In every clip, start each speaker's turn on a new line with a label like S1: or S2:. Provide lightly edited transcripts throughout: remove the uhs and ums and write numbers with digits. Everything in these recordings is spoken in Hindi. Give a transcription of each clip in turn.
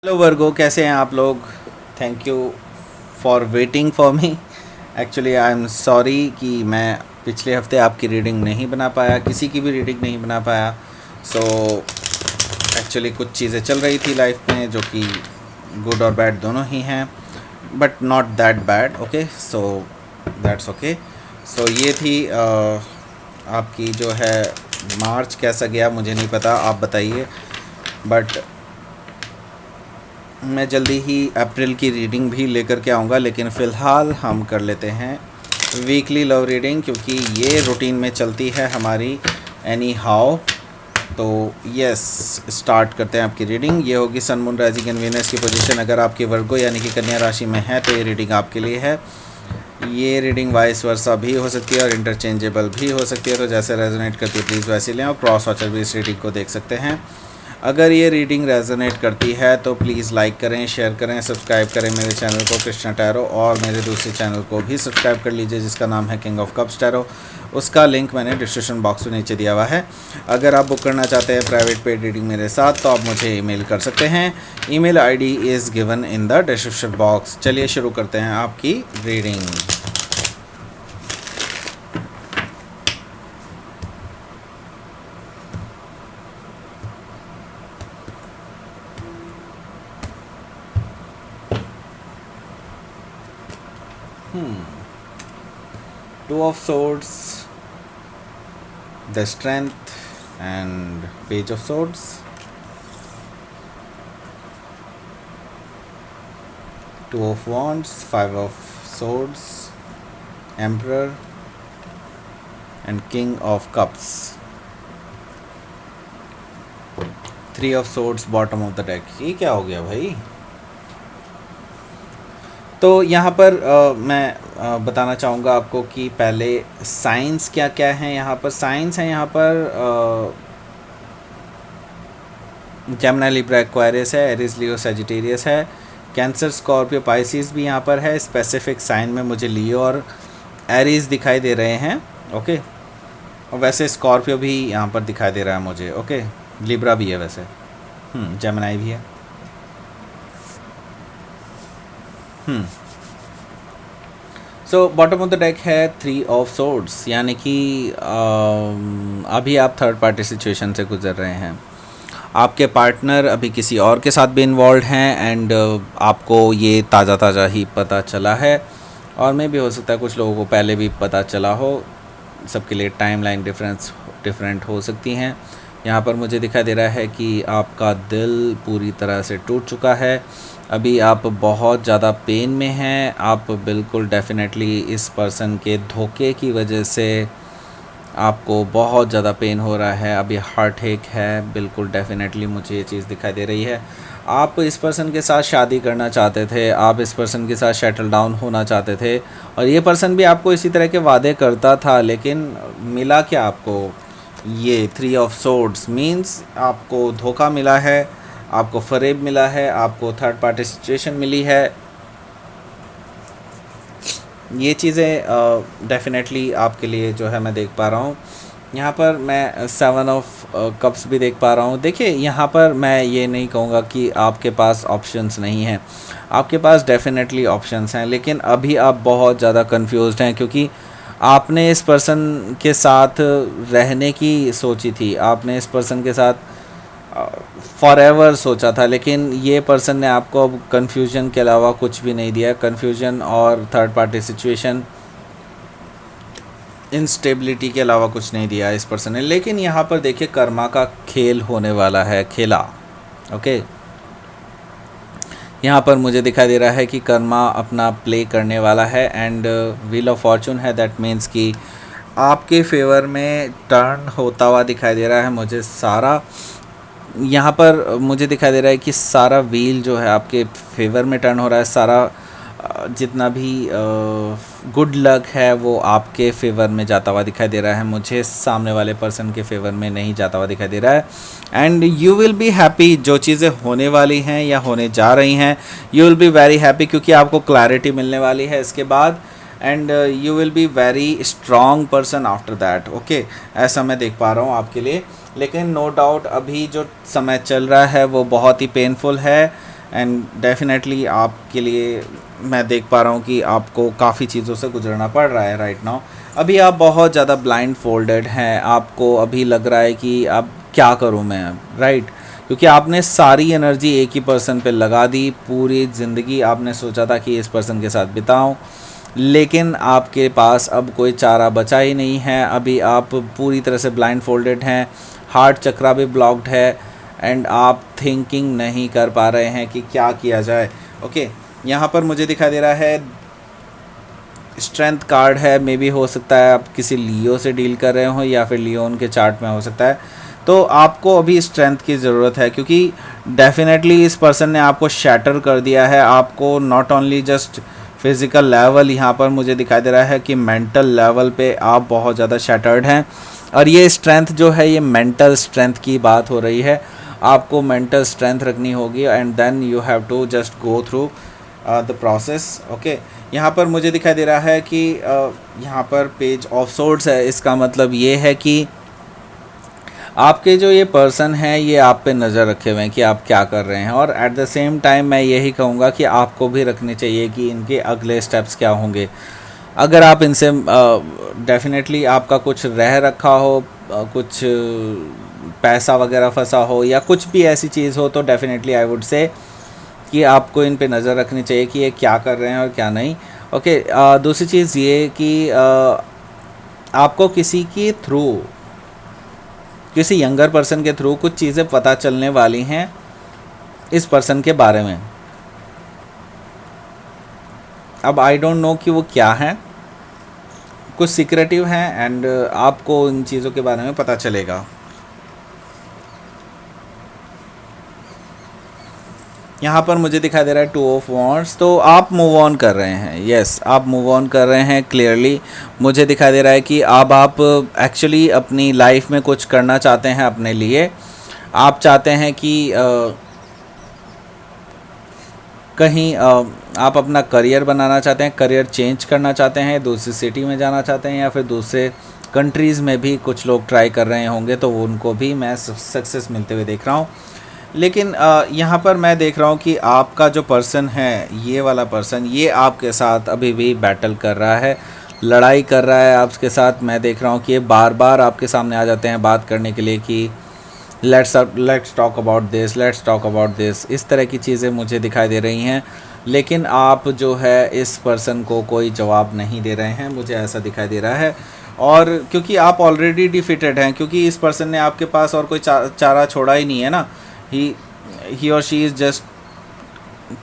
S1: हेलो वर्गो, कैसे हैं आप लोग। Thank you for waiting for me. Actually I am sorry कि मैं पिछले हफ्ते आपकी रीडिंग नहीं बना पाया, किसी की भी रीडिंग नहीं बना पाया। सो एक्चुअली कुछ चीज़ें चल रही थी लाइफ में जो कि गुड और बैड दोनों ही हैं, but not that bad. Okay, so that's okay. So ये थी आपकी जो है मार्च कैसा गया मुझे नहीं पता, आप बताइए। बट मैं जल्दी ही अप्रैल की रीडिंग भी लेकर के आऊँगा, लेकिन फ़िलहाल हम कर लेते हैं वीकली लव रीडिंग, क्योंकि ये रूटीन में चलती है हमारी एनी हाउ। तो यस, स्टार्ट करते हैं आपकी रीडिंग। ये होगी sun moon rising and Venus की पोजीशन। अगर आपकी वर्गो यानी कि कन्या राशि में है तो ये रीडिंग आपके लिए है। ये रीडिंग वाइस वर्सा भी हो सकती है और इंटरचेंजेबल भी हो सकती है, तो जैसे रेजोनेट करती है प्लीज़ वैसे लें, और क्रॉस वॉचर भी इस रीडिंग को देख सकते हैं। अगर ये रीडिंग रेजोनेट करती है तो प्लीज़ लाइक करें, शेयर करें, सब्सक्राइब करें मेरे चैनल को कृष्णा टैरो, और मेरे दूसरे चैनल को भी सब्सक्राइब कर लीजिए जिसका नाम है किंग ऑफ कप्स टैरो। उसका लिंक मैंने डिस्क्रिप्शन बॉक्स में नीचे दिया हुआ है। अगर आप बुक करना चाहते हैं प्राइवेट पेड रीडिंग मेरे साथ तो आप मुझे ईमेल कर सकते हैं। Email ID is given in the description box. चलिए शुरू करते हैं आपकी reading. Two of Swords, the Strength, and Page of Swords. Two of Wands, Five of Swords, Emperor, and King of Cups. Three of Swords, bottom of the deck. ये क्या हो गया भाई। तो यहाँ पर मैं बताना चाहूँगा आपको कि पहले साइंस क्या क्या हैं। यहाँ पर साइंस हैं, यहाँ पर जेमिनी, लिब्रा, एक्वायरियस है, एरीज, लियो, सजिटेरियस है, कैंसर, स्कॉर्पियो, पाइसिस भी यहाँ पर है। स्पेसिफिक साइन में मुझे लियो और एरीज दिखाई दे रहे हैं। ओके, और वैसे स्कॉर्पियो भी यहाँ पर दिखाई दे रहा है मुझे। ओके, लिब्रा भी है वैसे, जेमिनी भी है। So bottom of the deck है थ्री ऑफ सोर्ड्स, यानी कि अभी आप थर्ड पार्टी सिचुएशन से गुजर रहे हैं। आपके पार्टनर अभी किसी और के साथ भी इन्वॉल्व हैं एंड आपको ये ताज़ा ही पता चला है, और मे भी हो सकता है कुछ लोगों को पहले भी पता चला हो। सबके लिए टाइम लाइन डिफरेंट हो सकती हैं। यहाँ पर मुझे दिखाई दे रहा है कि आपका दिल पूरी तरह से टूट चुका है। अभी आप बहुत ज़्यादा पेन में हैं। आप बिल्कुल डेफिनेटली इस पर्सन के धोखे की वजह से आपको बहुत ज़्यादा पेन हो रहा है। अभी हार्ट एक है, बिल्कुल डेफिनेटली मुझे ये चीज़ दिखाई दे रही है। आप इस पर्सन के साथ शादी करना चाहते थे, आप इस पर्सन के साथ सेटल डाउन होना चाहते थे, और ये पर्सन भी आपको इसी तरह के वादे करता था, लेकिन मिला क्या आपको? ये थ्री ऑफ सोर्ड्स मीन्स आपको धोखा मिला है, आपको फरेब मिला है, आपको थर्ड पार्टी सिचुएशन मिली है। ये चीज़ें डेफिनेटली आपके लिए जो है मैं देख पा रहा हूँ। यहाँ पर मैं सेवन ऑफ कप्स भी देख पा रहा हूँ। देखिए, यहाँ पर मैं ये नहीं कहूँगा कि आपके पास ऑप्शंस नहीं हैं, आपके पास डेफिनेटली ऑप्शंस हैं, लेकिन अभी आप बहुत ज़्यादा कंफ्यूज्ड हैं, क्योंकि आपने इस पर्सन के साथ रहने की सोची थी, आपने इस पर्सन के साथ फॉरएवर सोचा था, लेकिन ये पर्सन ने आपको अब कन्फ्यूजन के अलावा कुछ भी नहीं दिया। कन्फ्यूजन और थर्ड पार्टी सिचुएशन, इंस्टेबिलिटी के अलावा कुछ नहीं दिया इस पर्सन ने। लेकिन यहाँ पर देखिए, कर्मा का खेल होने वाला है, खेला। ओके, यहाँ पर मुझे दिखाई दे रहा है कि कर्मा अपना प्ले करने वाला है एंड व्हील ऑफ फॉर्चून है। दैट मीन्स कि आपके फेवर में टर्न होता हुआ दिखाई दे रहा है मुझे सारा। यहाँ पर मुझे दिखाई दे रहा है कि सारा व्हील जो है आपके फेवर में टर्न हो रहा है। सारा जितना भी गुड लक है वो आपके फेवर में जाता हुआ दिखाई दे रहा है मुझे, सामने वाले पर्सन के फेवर में नहीं जाता हुआ दिखाई दे रहा है। And you will be happy, जो चीज़ें होने वाली हैं या होने जा रही हैं, you will be very happy, क्योंकि आपको क्लैरिटी मिलने वाली है इसके बाद। And you will be very strong person after that. Okay, ऐसा मैं देख पा रहा हूँ आपके लिए। लेकिन नो डाउट अभी जो समय चल रहा है वो बहुत ही पेनफुल है एंड डेफिनेटली आपके लिए मैं देख पा रहा हूँ कि आपको काफ़ी चीज़ों से गुजरना पड़ रहा है राइट नाउ। अभी आप बहुत ज़्यादा ब्लाइंड फोल्डेड हैं, आपको अभी लग रहा है कि अब क्या करूँ मैं, राइट? क्योंकि आपने सारी एनर्जी एक ही पर्सन पे लगा दी, पूरी ज़िंदगी आपने सोचा था कि इस पर्सन के साथ बिताऊं, लेकिन आपके पास अब कोई चारा बचा ही नहीं है। अभी आप पूरी तरह से ब्लाइंड फोल्डेड हैं, हार्ट चक्रा भी ब्लॉक्ड है एंड आप थिंकिंग नहीं कर पा रहे हैं कि क्या किया जाए। ओके, यहाँ पर मुझे दिखाई दे रहा है स्ट्रेंथ कार्ड है, मे बी हो सकता है आप किसी लियो से डील कर रहे हो या फिर लियोन के चार्ट में हो सकता है। तो आपको अभी स्ट्रेंथ की ज़रूरत है क्योंकि डेफिनेटली इस पर्सन ने आपको शैटर कर दिया है। आपको not only just physical level, यहाँ पर मुझे दिखाई दे रहा है कि मेंटल लेवल पे आप बहुत ज़्यादा शैटर्ड हैं। और ये स्ट्रेंथ जो है ये मेंटल स्ट्रेंथ की बात हो रही है। आपको मेंटल स्ट्रेंथ रखनी होगी and then you have to just go through the process. Okay, यहाँ पर मुझे दिखाई दे रहा है कि यहाँ पर पेज ऑफ सोर्ड्स है। इसका मतलब ये है कि आपके जो ये पर्सन है ये आप पे नज़र रखे हुए हैं कि आप क्या कर रहे हैं, और एट द सेम टाइम मैं यही कहूँगा कि आपको भी रखनी चाहिए कि इनके अगले स्टेप्स क्या होंगे। अगर आप इनसे डेफिनेटली आपका कुछ रह रखा हो, कुछ पैसा वगैरह फंसा हो या कुछ भी ऐसी चीज़ हो, तो डेफिनेटली आई वुड से कि आपको इन पे नज़र रखनी चाहिए कि ये क्या कर रहे हैं और क्या नहीं। ओके, दूसरी चीज़ ये कि आपको किसी के थ्रू, किसी यंगर पर्सन के थ्रू कुछ चीज़ें पता चलने वाली हैं इस पर्सन के बारे में। अब आई डोंट नो कि वो क्या है, कुछ सीक्रेटिव हैं एंड आपको इन चीज़ों के बारे में पता चलेगा। यहाँ पर मुझे दिखाई दे रहा है 2 ऑफ वॉन्ड्स, तो आप मूव ऑन कर रहे हैं। यस, आप मूव ऑन कर रहे हैं। क्लियरली मुझे दिखाई दे रहा है कि अब आप एक्चुअली अपनी लाइफ में कुछ करना चाहते हैं अपने लिए। आप चाहते हैं कि कहीं आप अपना करियर बनाना चाहते हैं, करियर चेंज करना चाहते हैं, दूसरी सिटी में जाना चाहते हैं या फिर दूसरे कंट्रीज़ में भी कुछ लोग ट्राई कर रहे होंगे, तो उनको भी मैं सक्सेस मिलते हुए देख रहा हूँ। लेकिन यहाँ पर मैं देख रहा हूँ कि आपका जो पर्सन है, ये वाला पर्सन, ये आपके साथ अभी भी बैटल कर रहा है, लड़ाई कर रहा है आपके साथ। मैं देख रहा हूँ कि ये बार बार आपके सामने आ जाते हैं बात करने के लिए कि let's talk about this, let's talk about this. इस तरह की चीज़ें मुझे दिखाई दे रही हैं, लेकिन आप जो है इस पर्सन को कोई जवाब नहीं दे रहे हैं, मुझे ऐसा दिखाई दे रहा है। और क्योंकि आप ऑलरेडी डिफीटेड हैं, क्योंकि इस पर्सन ने आपके पास और कोई चारा छोड़ा ही नहीं है ना। ही और she is just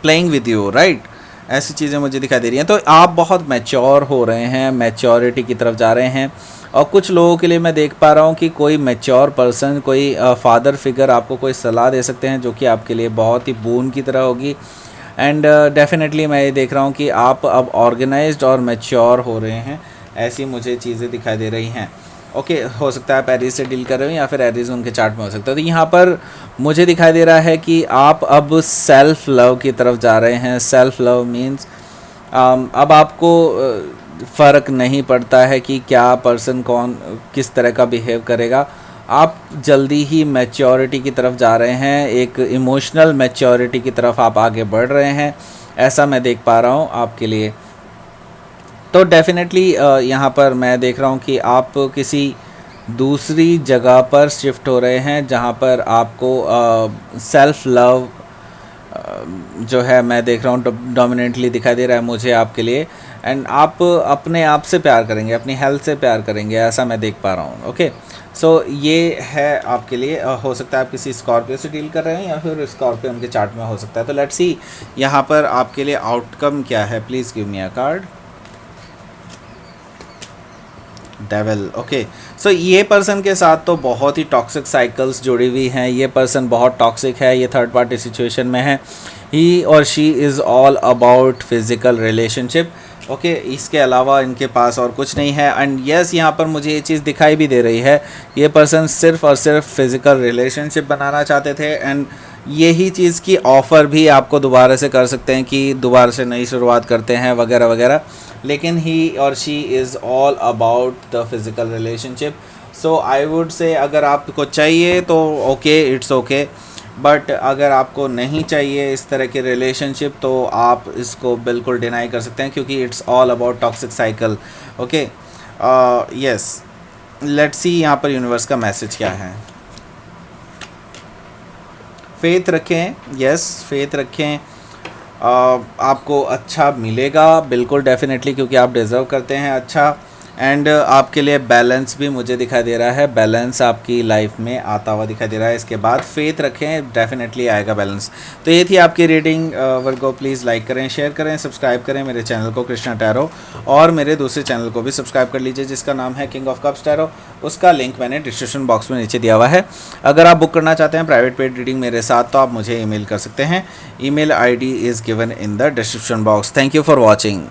S1: playing with you, right? ऐसी चीज़ें मुझे दिखाई दे रही हैं। तो आप बहुत मैच्योर हो रहे हैं, मैच्योरिटी की तरफ जा रहे हैं। और कुछ लोगों के लिए मैं देख पा रहा हूँ कि कोई मैच्योर पर्सन, कोई फादर फिगर आपको कोई सलाह दे सकते हैं जो कि आपके लिए बहुत ही बून की तरह होगी। एंड डेफिनेटली मैं ये देख रहा हूँ कि आप अब ऑर्गेनाइज्ड और मैच्योर हो रहे हैं, ऐसी मुझे चीज़ें दिखाई दे रही हैं। ओके, हो सकता है आप एरीज से डील कर रहे हो या फिर एरीज उनके चार्ट में हो सकता है। तो यहाँ पर मुझे दिखाई दे रहा है कि आप अब सेल्फ लव की तरफ जा रहे हैं। सेल्फ लव मीन्स अब आपको फ़र्क नहीं पड़ता है कि क्या पर्सन कौन किस तरह का बिहेव करेगा। आप जल्दी ही मैच्योरिटी की तरफ जा रहे हैं, एक इमोशनल मैच्योरिटी की तरफ आप आगे बढ़ रहे हैं, ऐसा मैं देख पा रहा हूँ आपके लिए। तो डेफिनेटली यहाँ पर मैं देख रहा हूँ कि आप किसी दूसरी जगह पर शिफ्ट हो रहे हैं जहाँ पर आपको सेल्फ लव जो है मैं देख रहा हूँ डोमिनेंटली दिखाई दे रहा है मुझे आपके लिए। एंड आप अपने आप से प्यार करेंगे, अपनी हेल्थ से प्यार करेंगे, ऐसा मैं देख पा रहा हूँ। ओके, सो ये है आपके लिए। हो सकता है आप किसी स्कॉर्पियो से डील कर रहे हैं या फिर स्कॉर्पियो उनके चार्ट में हो सकता है। तो लेट्स सी यहाँ पर आपके लिए आउटकम क्या है। Please give me a card. Devil. Okay, so ये पर्सन के साथ तो बहुत ही टॉक्सिक साइकिल्स जुड़ी हुई हैं। ये पर्सन बहुत टॉक्सिक है, ये थर्ड पार्टी सिचुएशन में है। ही और she is all about physical relationship. Okay, इसके अलावा इनके पास और कुछ नहीं है। एंड यस, यहाँ पर मुझे ये चीज़ दिखाई भी दे रही है, ये पर्सन सिर्फ और सिर्फ फिज़िकल रिलेशनशिप बनाना चाहते थे। एंड यही चीज़ की ऑफ़र भी आपको दोबारा से कर सकते हैं कि दोबारा से नई शुरुआत करते हैं वगैरह वगैरह। लेकिन ही और she is all about the physical relationship. So I would say अगर आपको चाहिए तो ओके, इट्स ओके, बट अगर आपको नहीं चाहिए इस तरह के रिलेशनशिप तो आप इसको बिल्कुल डिनाई कर सकते हैं, क्योंकि it's all about toxic cycle. Okay, yes, let's see यहाँ पर यूनिवर्स का मैसेज क्या है। फेथ रखें, यस, फेथ रखें। आपको अच्छा मिलेगा बिल्कुल डेफिनेटली, क्योंकि आप डिज़र्व करते हैं अच्छा। एंड आपके लिए बैलेंस भी मुझे दिखाई दे रहा है, बैलेंस आपकी लाइफ में आता हुआ दिखाई दे रहा है। इसके बाद फेथ रखें, डेफिनेटली आएगा बैलेंस। तो ये थी आपकी रीडिंग वर्गो। प्लीज़ लाइक करें, शेयर करें, सब्सक्राइब करें मेरे चैनल को कृष्णा टैरो, और मेरे दूसरे चैनल को भी सब्सक्राइब कर लीजिए जिसका नाम है किंग ऑफ कप्स टैरो। उसका लिंक मैंने डिस्क्रिप्शन बॉक्स में नीचे दिया हुआ है। अगर आप बुक करना चाहते हैं प्राइवेट पेड रीडिंग मेरे साथ तो आप मुझे ईमेल कर सकते हैं। Email ID is given in the description box. Thank you for watching.